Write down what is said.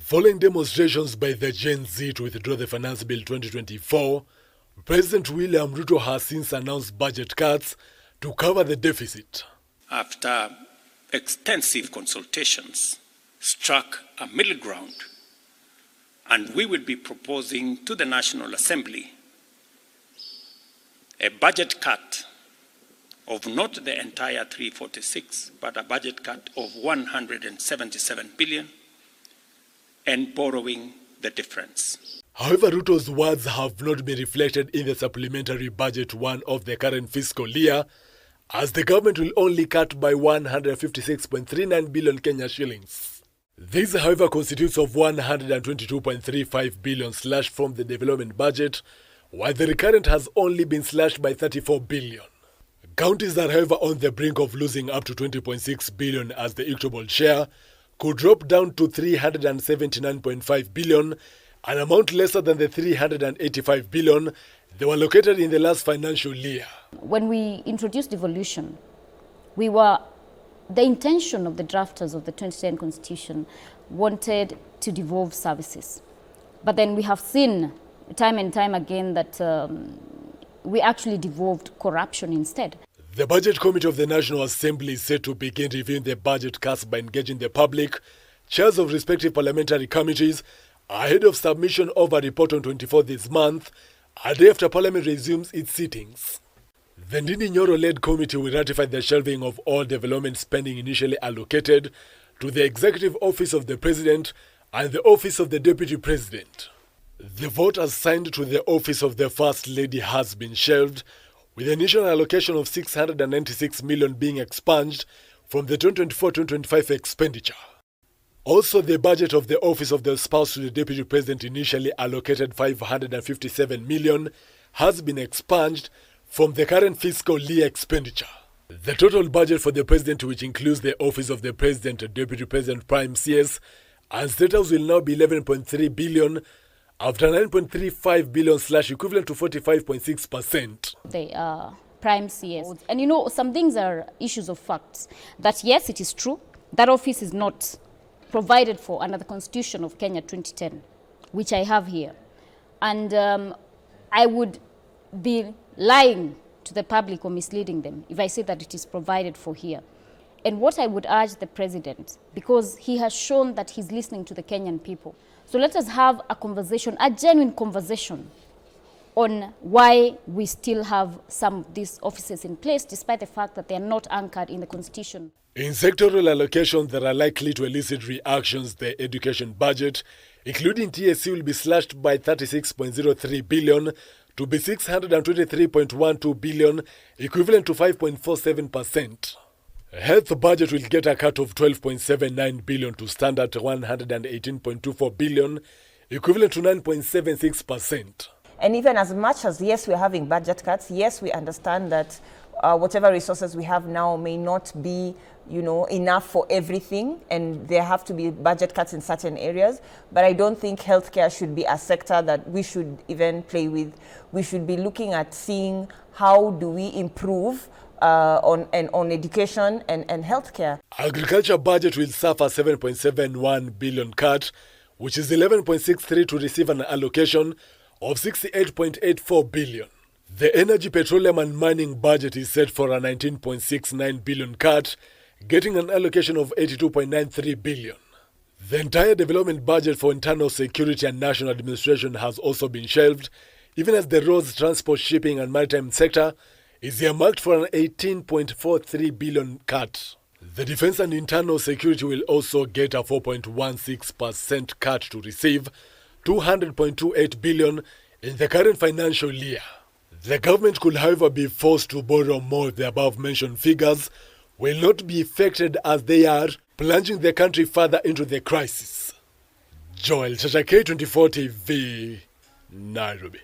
Following demonstrations by the Gen Z to withdraw the Finance Bill 2024, President William Ruto has since announced budget cuts to cover the deficit. After extensive consultations, struck a middle ground, and we will be proposing to the National Assembly a budget cut of not the entire 346, but a budget cut of 177 billion, and borrowing the difference. However, Ruto's words have not been reflected in the Supplementary Budget 1 of the current fiscal year, as the government will only cut by 156.39 billion Kenya shillings. This, however, constitutes of 122.35 billion slashed from the development budget, while the recurrent has only been slashed by 34 billion. Counties are, however, on the brink of losing up to 20.6 billion, as the equitable share could drop down to 379.5 billion, an amount lesser than the 385 billion they were located in the last financial year. When we introduced devolution, the intention of the drafters of the 2010 Constitution wanted to devolve services. But then we have seen time and time again that we actually devolved corruption instead. The Budget Committee of the National Assembly is set to begin reviewing the budget cuts by engaging the public, chairs of respective parliamentary committees, ahead of submission of a report on 24th this month, a day after Parliament resumes its sittings. The Ndindi Nyoro-led committee will ratify the shelving of all development spending initially allocated to the Executive Office of the President and the Office of the Deputy President. The vote assigned to the Office of the First Lady has been shelved, with the initial allocation of 696 million being expunged from the 2024-2025 expenditure. Also, the budget of the Office of the Spouse to the Deputy President, initially allocated 557 million, has been expunged from the current fiscal year expenditure. The total budget for the President, which includes the Office of the President, Deputy President, Prime CS, and State House, will now be 11.3 billion, after 9.35 billion slash equivalent to 45.6%. They are Prime CS. And you know, some things are issues of facts. That yes, it is true, that office is not provided for under the Constitution of Kenya 2010, which I have here. And I would be lying to the public or misleading them if I say that it is provided for here. And what I would urge the President, because he has shown that he's listening to the Kenyan people, so let us have a conversation, a genuine conversation, on why we still have some of these offices in place, despite the fact that they are not anchored in the Constitution. In sectoral allocations that are likely to elicit reactions, the education budget, including TSC, will be slashed by 36.03 billion to be 623.12 billion, equivalent to 5.47%. Health budget will get a cut of 12.79 billion to stand at 118.24 billion, equivalent to 9.76%. And even as much as, yes, we're having budget cuts, yes, we understand that whatever resources we have now may not be, enough for everything, and there have to be budget cuts in certain areas. But I don't think healthcare should be a sector that we should even play with. We should be looking at seeing how do we improve on education and healthcare. Agriculture budget will suffer 7.71 billion cut, which is 11.63 to receive an allocation of 68.84 billion. The energy, petroleum and mining budget is set for a 19.69 billion cut, getting an allocation of 82.93 billion. The entire development budget for internal security and national administration has also been shelved, even as the roads, transport, shipping and maritime sector is earmarked for an 18.43 billion cut. The defense and internal security will also get a 4.16% cut to receive 200.28 billion in the current financial year. The government could, however, be forced to borrow more if the above-mentioned figures will not be affected, as they are plunging the country further into the crisis. Joel Chacha, K24 TV, Nairobi.